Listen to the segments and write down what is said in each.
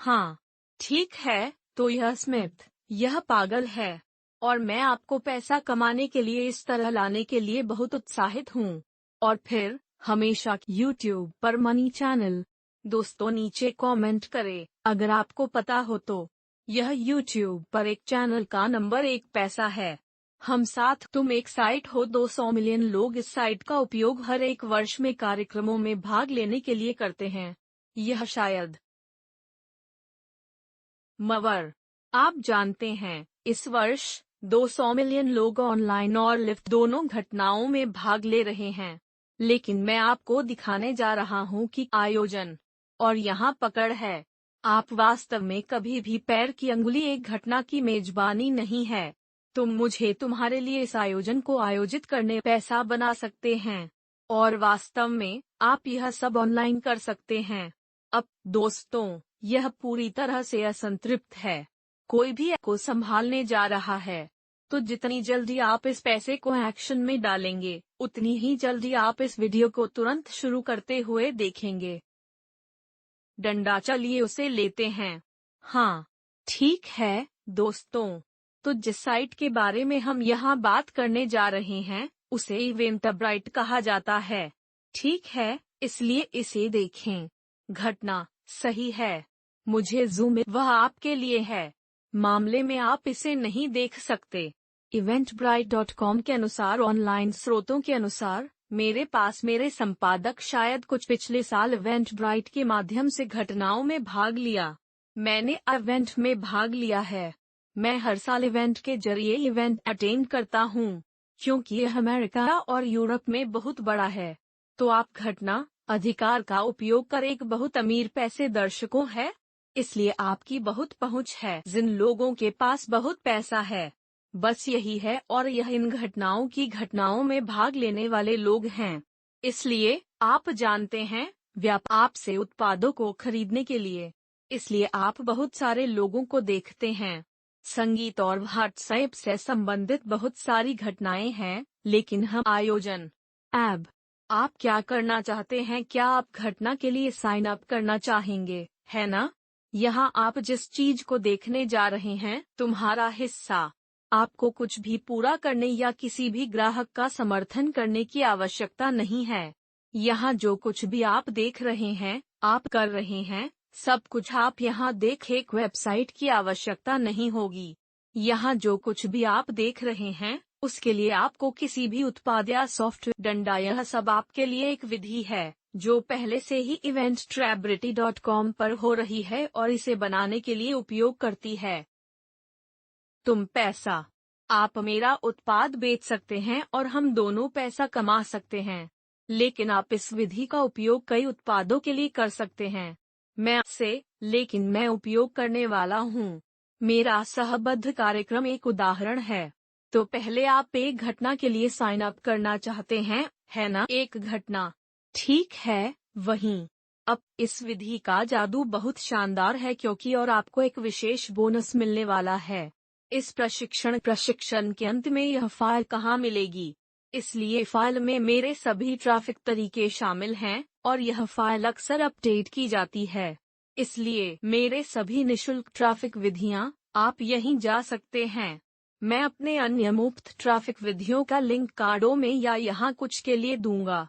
हाँ, ठीक है, तो यह स्मिथ, यह पागल है। और मैं आपको पैसा कमाने के लिए इस तरह लाने के लिए बहुत उत्साहित हूँ। और फिर हमेशा YouTube पर मनी चैनल। दोस्तों नीचे कमेंट करें अगर आपको पता हो तो। यह YouTube पर एक चैनल का नंबर 1 पैसा है। हम साथ तुम एक साइट हो। 200 मिलियन लोग इस साइट का उपयोग हर एक वर्ष में कार्यक्रमों में भाग लेने के लिए करते हैं। यह शायद मवर। आप जानते हैं, इस वर्ष 200 मिलियन लोग ऑनलाइन और लिफ्ट दोनों घटनाओं में भाग ले रहे हैं। लेकिन मैं आपको दिखाने जा रहा हूं कि आयोजन और यहाँ पकड़ है। आप वास्तव में कभी भी पैर की अंगुली एक घटना की मेजबानी नहीं है। तुम मुझे तुम्हारे लिए इस आयोजन को आयोजित करने पैसा बना सकते हैं। और वास्तव में आप यह सब ऑनलाइन कर सकते हैं। अब दोस्तों, यह पूरी तरह से असंतृप्त है। कोई भी को संभालने जा रहा है। तो जितनी जल्दी आप इस पैसे को एक्शन में डालेंगे, उतनी ही जल्दी आप इस वीडियो को तुरंत शुरू करते हुए देखेंगे। डंडा, चलिए उसे लेते हैं। हाँ, ठीक है दोस्तों। तो जिस साइट के बारे में हम यहाँ बात करने जा रहे हैं, उसे इवेंटब्राइट कहा जाता है। ठीक है, इसलिए इसे देखें। घटना सही है। मुझे जूम इन, वह आपके लिए है। मामले में आप इसे नहीं देख सकते। eventbrite.com के अनुसार, ऑनलाइन स्रोतों के अनुसार, मेरे पास मेरे संपादक शायद कुछ पिछले साल इवेंटब्राइट के माध्यम से घटनाओं में भाग लिया। मैंने इवेंट में भाग लिया है। मैं हर साल इवेंट के जरिए इवेंट अटेंड करता हूँ, क्योंकि यह अमेरिका और यूरोप में बहुत बड़ा है। तो आप घटना अधिकार का उपयोग कर एक बहुत अमीर पैसे दर्शकों है। इसलिए आपकी बहुत पहुंच है। जिन लोगों के पास बहुत पैसा है, बस यही है। और यह इन घटनाओं में भाग लेने वाले लोग हैं। इसलिए आप जानते हैं, व्यापार आपसे उत्पादों को खरीदने के लिए। इसलिए आप बहुत सारे लोगों को देखते हैं। संगीत और व्हाट्सएप से संबंधित बहुत सारी घटनाएं हैं, लेकिन हम आयोजन अब आप क्या करना चाहते हैं? क्या आप घटना के लिए साइन अप करना चाहेंगे, है ना? यहाँ आप जिस चीज को देखने जा रहे हैं, तुम्हारा हिस्सा। आपको कुछ भी पूरा करने या किसी भी ग्राहक का समर्थन करने की आवश्यकता नहीं है। यहाँ जो कुछ भी आप देख रहे हैं, आप कर रहे हैं, सब कुछ आप यहाँ देख। एक वेबसाइट की आवश्यकता नहीं होगी। यहाँ जो कुछ भी आप देख रहे हैं, उसके लिए आपको किसी भी उत्पाद या सॉफ्टवेयर डंडा, यह सब आपके लिए एक विधि है जो पहले से ही eventbrite.com पर हो रही है और इसे बनाने के लिए उपयोग करती है। तुम पैसा, आप मेरा उत्पाद बेच सकते हैं और हम दोनों पैसा कमा सकते हैं। लेकिन आप इस विधि का उपयोग कई उत्पादों के लिए कर सकते हैं। लेकिन मैं उपयोग करने वाला हूँ। मेरा सहबद्ध कार्यक्रम एक उदाहरण है। तो पहले आप एक घटना के लिए साइन अप करना चाहते हैं, है ना? एक घटना, ठीक है, वहीं। अब इस विधि का जादू बहुत शानदार है, क्योंकि और आपको एक विशेष बोनस मिलने वाला है। इस प्रशिक्षण के अंत में यह फाइल कहाँ मिलेगी? इसलिए फाइल में मेरे सभी ट्रैफिक तरीके शामिल हैं और यह फाइल अक्सर अपडेट की जाती है। इसलिए मेरे सभी निशुल्क ट्रैफिक विधियां, आप यहीं जा सकते हैं। मैं अपने अन्य मुफ्त ट्रैफिक विधियों का लिंक कार्डों में या यहाँ कुछ के लिए दूंगा।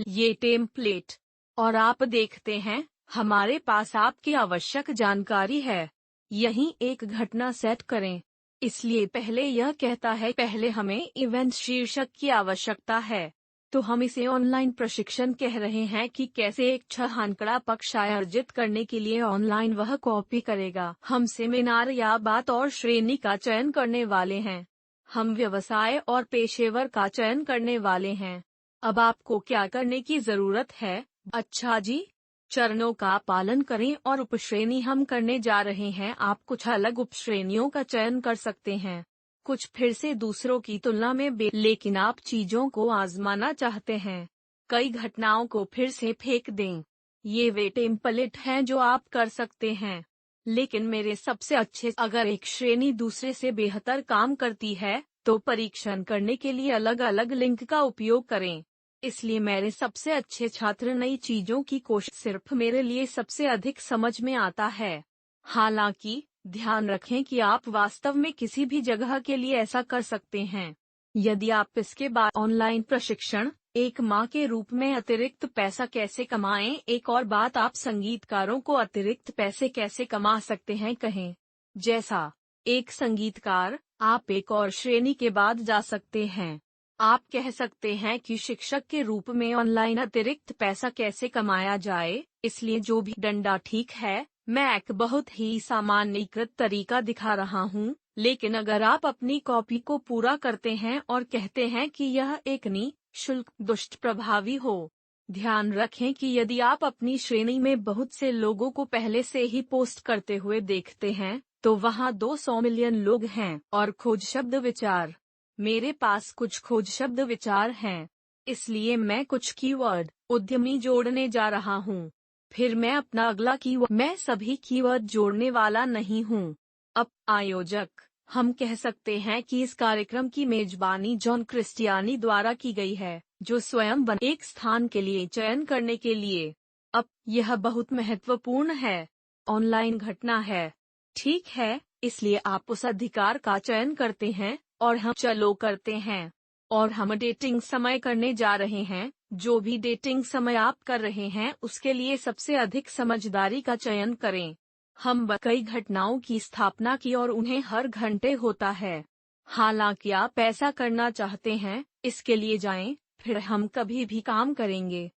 ये टेम्पलेट, और आप देखते हैं, हमारे पास आपकी आवश्यक जानकारी है। यहीं एक घटना सेट करें। इसलिए पहले यह कहता है, पहले हमें इवेंट शीर्षक की आवश्यकता है। तो हम इसे ऑनलाइन प्रशिक्षण कह रहे हैं कि कैसे एक 6 आंकड़ा पक्ष आयोजित करने के लिए ऑनलाइन वह कॉपी करेगा। हम सेमिनार या बात और श्रेणी का चयन करने वाले हैं। हम व्यवसाय और पेशेवर का चयन करने वाले हैं। अब आपको क्या करने की जरूरत है? अच्छा जी, चरणों का पालन करें और उपश्रेणी हम करने जा रहे हैं। आप कुछ अलग उपश्रेणियों का चयन कर सकते हैं, कुछ फिर से दूसरों की तुलना में लेकिन आप चीजों को आजमाना चाहते हैं। कई घटनाओं को फिर से फेंक दें। ये वे टेम्पलेट हैं जो आप कर सकते हैं। लेकिन मेरे सबसे अच्छे, अगर एक श्रेणी दूसरे से बेहतर काम करती है, तो परीक्षण करने के लिए अलग अलग लिंक का उपयोग करें। इसलिए मेरे सबसे अच्छे छात्र नई चीजों की कोशिश सिर्फ मेरे लिए सबसे अधिक समझ में आता है। हालांकि ध्यान रखें कि आप वास्तव में किसी भी जगह के लिए ऐसा कर सकते हैं। यदि आप इसके बाद ऑनलाइन प्रशिक्षण, एक माँ के रूप में अतिरिक्त पैसा कैसे कमाएं, एक और बात, आप संगीतकारों को अतिरिक्त पैसे कैसे कमा सकते हैं कहें। जैसा एक संगीतकार, आप एक और श्रेणी के बाद जा सकते हैं। आप कह सकते हैं कि शिक्षक के रूप में ऑनलाइन अतिरिक्त पैसा कैसे कमाया जाए, इसलिए जो भी डंडा ठीक है, मैं एक बहुत ही सामान्यीकृत तरीका दिखा रहा हूँ, लेकिन अगर आप अपनी कॉपी को पूरा करते हैं और कहते हैं कि यह एक निःशुल्क दुष्ट प्रभावी हो। ध्यान रखें कि यदि आप अपनी श्रेणी में बहुत से लोगों को पहले से ही पोस्ट करते हुए देखते हैं, तो वहाँ 200 मिलियन लोग हैं। और खोज शब्द विचार, मेरे पास कुछ खोज शब्द विचार हैं, इसलिए मैं कुछ कीवर्ड उद्यमी जोड़ने जा रहा हूँ। फिर मैं अपना अगला कीवर्ड, मैं सभी कीवर्ड जोड़ने वाला नहीं हूँ। अब आयोजक, हम कह सकते हैं कि इस कार्यक्रम की मेजबानी जॉन क्रिस्टियानी द्वारा की गई है, जो स्वयं एक स्थान के लिए चयन करने के लिए। अब यह बहुत महत्वपूर्ण है। ऑनलाइन घटना है, ठीक है, इसलिए आप उस अधिकार का चयन करते हैं और हम चलो करते हैं। और हम डेटिंग समय करने जा रहे हैं। जो भी डेटिंग समय आप कर रहे हैं उसके लिए सबसे अधिक समझदारी का चयन करें। हम कई घटनाओं की स्थापना की और उन्हें हर घंटे होता है। हालांकि आप ऐसा करना चाहते हैं, इसके लिए जाएं, फिर हम कभी भी काम करेंगे।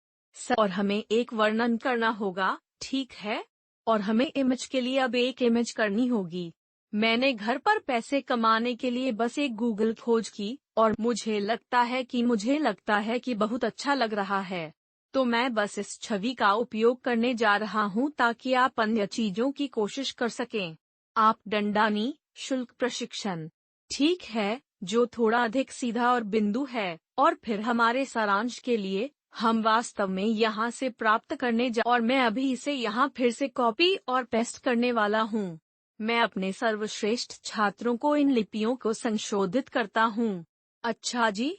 और हमें एक वर्णन करना होगा, ठीक है? और हमें इमेज के लिए अब एक इमेज करनी होगी। मैंने घर पर पैसे कमाने के लिए बस एक गूगल खोज की और मुझे लगता है कि बहुत अच्छा लग रहा है। तो मैं बस इस छवि का उपयोग करने जा रहा हूँ ताकि आप अन्य चीजों की कोशिश कर सकें। आप दंडानी शुल्क प्रशिक्षण, ठीक है, जो थोड़ा अधिक सीधा और बिंदु है। और फिर हमारे सारांश के लिए हम वास्तव में यहाँ से प्राप्त करने और मैं अभी इसे यहाँ फिर से कॉपी और पेस्ट करने वाला हूँ। मैं अपने सर्वश्रेष्ठ छात्रों को इन लिपियों को संशोधित करता हूँ। अच्छा जी,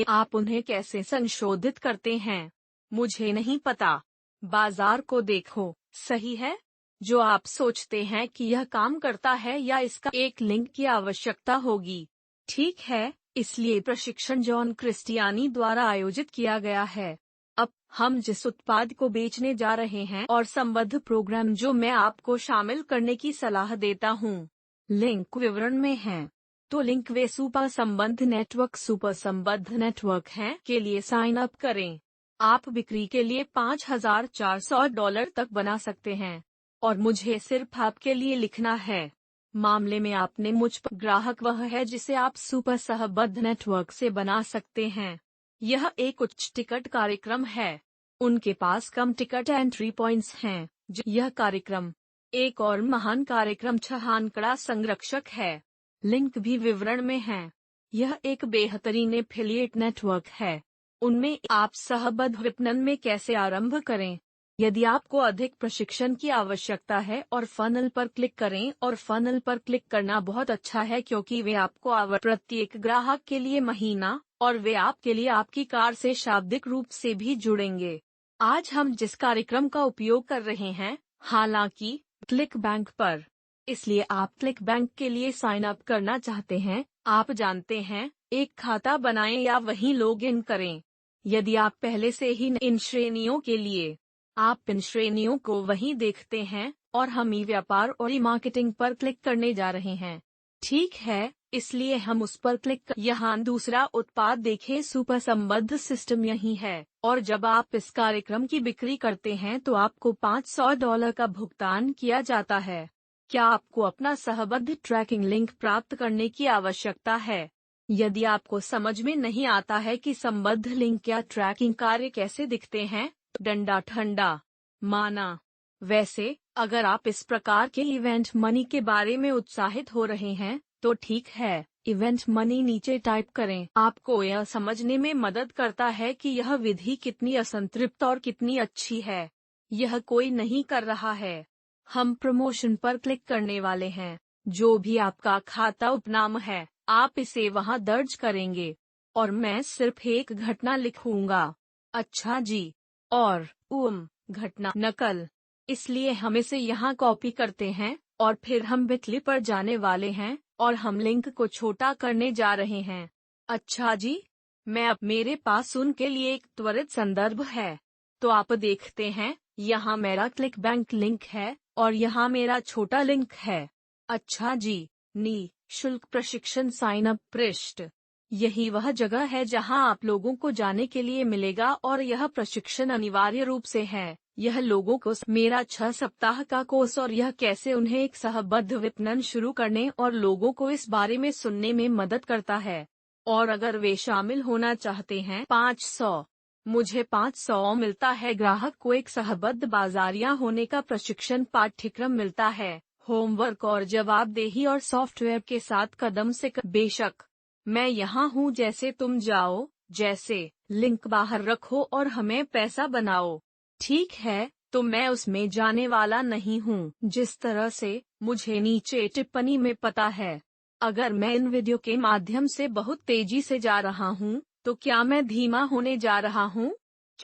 आप उन्हें कैसे संशोधित करते हैं? मुझे नहीं पता। बाजार को देखो, सही है? जो आप सोचते हैं कि यह काम करता है या इसका एक लिंक की आवश्यकता होगी। ठीक है, इसलिए प्रशिक्षण जॉन क्रिस्टियानी द्वारा आयोजित किया गया है। अब हम जिस उत्पाद को बेचने जा रहे हैं और संबद्ध प्रोग्राम जो मैं आपको शामिल करने की सलाह देता हूँ, लिंक विवरण में है। तो लिंक वे सुपर संबद्ध नेटवर्क हैं के लिए साइन अप करें। आप बिक्री के लिए $5,400 तक बना सकते हैं और मुझे सिर्फ आपके लिए लिखना है। मामले में आपने मुझ पर ग्राहक वह है जिसे आप सुपर सहबद्ध नेटवर्क से बना सकते हैं। यह एक उच्च टिकट कार्यक्रम है। उनके पास कम टिकट एंट्री पॉइंट्स हैं। यह कार्यक्रम एक और महान कार्यक्रम 6 आंकड़ा संरक्षक है। लिंक भी विवरण में है। यह एक बेहतरीन एफिलिएट नेटवर्क है। उनमें आप सहबद्ध विपणन में कैसे आरंभ करें। यदि आपको अधिक प्रशिक्षण की आवश्यकता है और फनल पर क्लिक करें और फनल पर क्लिक करना बहुत अच्छा है क्योंकि वे आपको प्रत्येक ग्राहक के लिए महीना और वे आपके लिए आपकी कार से शाब्दिक रूप से भी जुड़ेंगे। आज हम जिस कार्यक्रम का उपयोग कर रहे हैं, हालांकि क्लिक बैंक पर, इसलिए आप क्लिक बैंक के लिए साइन अप करना चाहते हैं। आप जानते हैं, एक खाता बनाएं या वहीं लॉग इन करें। यदि आप पहले से ही इन श्रेणियों के लिए, आप इन श्रेणियों को वहीं देखते हैं और हम ई व्यापार और ई मार्केटिंग पर क्लिक करने जा रहे हैं। ठीक है, इसलिए हम उस पर क्लिक यहाँ दूसरा उत्पाद देखें। सुपर संबद्ध सिस्टम यही है और जब आप इस कार्यक्रम की बिक्री करते हैं तो आपको $500 का भुगतान किया जाता है। क्या आपको अपना सहबद्ध ट्रैकिंग लिंक प्राप्त करने की आवश्यकता है? यदि आपको समझ में नहीं आता है कि संबद्ध लिंक या ट्रैकिंग कार्य कैसे दिखते हैं, डंडा ठंडा माना। वैसे अगर आप इस प्रकार के इवेंट मनी के बारे में उत्साहित हो रहे हैं तो ठीक है, इवेंट मनी नीचे टाइप करें। आपको यह समझने में मदद करता है कि यह विधि कितनी असंतृप्त और कितनी अच्छी है। यह कोई नहीं कर रहा है। हम प्रमोशन पर क्लिक करने वाले हैं। जो भी आपका खाता उपनाम है, आप इसे वहां दर्ज करेंगे और मैं सिर्फ एक घटना लिखूंगा। अच्छा जी। और घटना नकल। इसलिए हम इसे यहाँ कॉपी करते हैं और फिर हम बिटली पर जाने वाले हैं और हम लिंक को छोटा करने जा रहे हैं। अच्छा जी, अब मेरे पास उनके लिए एक त्वरित संदर्भ है। तो आप देखते हैं, यहाँ मेरा क्लिक बैंक लिंक है और यहाँ मेरा छोटा लिंक है। अच्छा जी, शुल्क प्रशिक्षण साइन अप पृष्ठ। यही वह जगह है जहां आप लोगों को जाने के लिए मिलेगा और यह प्रशिक्षण अनिवार्य रूप से है। यह लोगों को मेरा 6 सप्ताह का कोर्स और यह कैसे उन्हें एक सहबद्ध विपणन शुरू करने और लोगों को इस बारे में सुनने में मदद करता है। और अगर वे शामिल होना चाहते हैं 500, मुझे 500 मिलता है। ग्राहक को एक सहबद्ध बाजारिया होने का प्रशिक्षण पाठ्यक्रम मिलता है, होमवर्क और जवाबदेही और सॉफ्टवेयर के साथ कदम से बेशक मैं यहाँ हूँ जैसे तुम जाओ, जैसे लिंक बाहर रखो और हमें पैसा बनाओ। ठीक है, तो मैं उसमें जाने वाला नहीं हूँ जिस तरह से मुझे नीचे टिप्पणी में पता है। अगर मैं इन वीडियो के माध्यम से बहुत तेजी से जा रहा हूँ, तो क्या मैं धीमा होने जा रहा हूँ?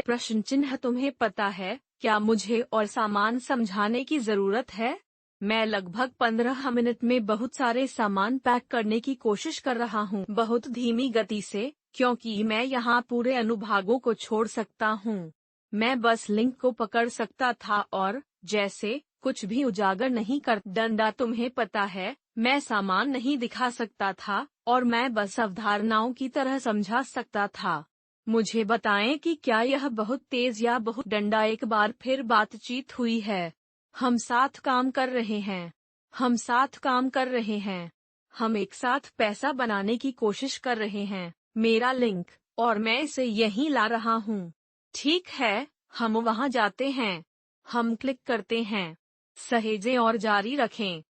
प्रश्न चिन्ह। तुम्हें पता है, क्या मुझे और सामान समझाने की जरूरत है? मैं लगभग 15 मिनट में बहुत सारे सामान पैक करने की कोशिश कर रहा हूँ, बहुत धीमी गति से, क्योंकि मैं यहाँ पूरे अनुभागों को छोड़ सकता हूँ। मैं बस लिंक को पकड़ सकता था और जैसे कुछ भी उजागर नहीं कर डंडा। तुम्हें पता है, मैं सामान नहीं दिखा सकता था और मैं बस अवधारणाओं की तरह समझा सकता था। मुझे बताएं कि क्या यह बहुत तेज या बहुत डंडा। एक बार फिर बातचीत हुई है। हम साथ काम कर रहे हैं। हम साथ काम कर रहे हैं। हम एक साथ पैसा बनाने की कोशिश कर रहे हैं। मेरा लिंक और मैं इसे यहीं ला रहा हूँ। ठीक है, हम वहाँ जाते हैं। हम क्लिक करते हैं। सहेजें और जारी रखें।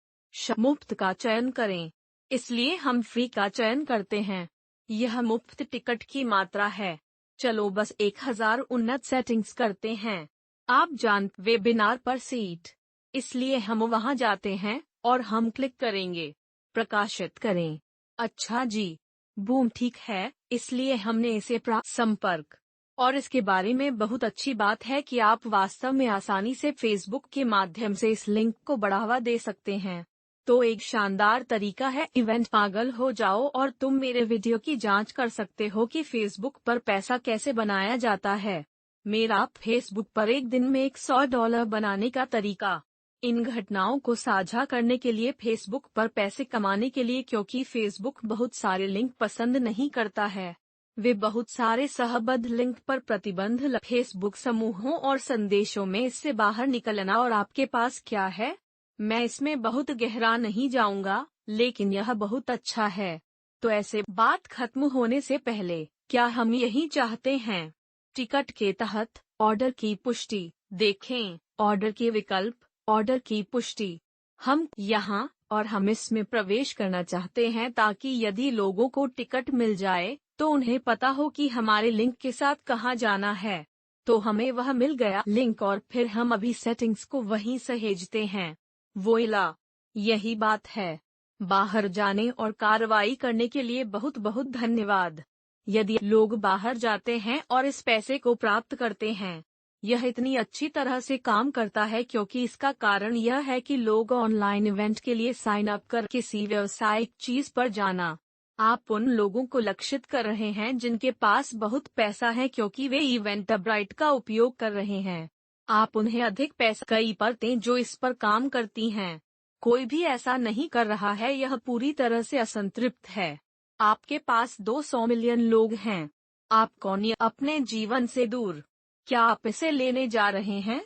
मुफ्त का चयन करें। इसलिए हम फ्री का चयन करते हैं। यह मुफ्त टिकट की मात्रा है। चलो बस 1000 उन्नत सेटिंग्स करते हैं। आप वेबिनार पर सीट। इसलिए हम वहां जाते हैं और हम क्लिक करेंगे। प्रकाशित करें। अच्छा जी, बूम, ठीक है, इसलिए हमने इसे संपर्क। और इसके बारे में बहुत अच्छी बात है कि आप वास्तव में आसानी से फेसबुक के माध्यम से इस लिंक को बढ़ावा दे सकते हैं। तो एक शानदार तरीका है इवेंट। पागल हो जाओ और तुम मेरे वीडियो की जांच कर सकते हो कि फेसबुक पर पैसा कैसे बनाया जाता है। मेरा फेसबुक पर एक दिन में $100 बनाने का तरीका। इन घटनाओं को साझा करने के लिए फेसबुक पर पैसे कमाने के लिए, क्योंकि फेसबुक बहुत सारे लिंक पसंद नहीं करता है। वे बहुत सारे सहबद्ध लिंक पर प्रतिबंध फेसबुक समूहों और संदेशों में इससे बाहर निकलना। और आपके पास क्या है? मैं इसमें बहुत गहरा नहीं जाऊंगा, लेकिन यह बहुत अच्छा है। तो ऐसे बात खत्म होने से पहले, क्या हम यही चाहते हैं? टिकट के तहत ऑर्डर की पुष्टि देखें। ऑर्डर के विकल्प, ऑर्डर की पुष्टि। हम यहाँ और हम इसमें प्रवेश करना चाहते हैं ताकि यदि लोगों को टिकट मिल जाए तो उन्हें पता हो कि हमारे लिंक के साथ कहाँ जाना है। तो हमें वह मिल गया लिंक और फिर हम अभी सेटिंग्स को वहीं सहेजते हैं। वोइला, यही बात है। बाहर जाने और कार्रवाई करने के लिए बहुत बहुत धन्यवाद। यदि लोग बाहर जाते हैं और इस पैसे को प्राप्त करते हैं, यह इतनी अच्छी तरह से काम करता है क्योंकि इसका कारण यह है कि लोग ऑनलाइन इवेंट के लिए साइन अप कर किसी व्यावसायिक चीज पर जाना। आप उन लोगों को लक्षित कर रहे हैं जिनके पास बहुत पैसा है क्योंकि वे इवेंटब्राइट का उपयोग कर रहे हैं। आप उन्हें अधिक पैसा कई परतें जो इस पर काम करती हैं। कोई भी ऐसा नहीं कर रहा है। यह पूरी तरह से असंतृप्त है। आपके पास 200 मिलियन लोग हैं। आप कौन अपने जीवन से दूर? क्या आप इसे लेने जा रहे हैं?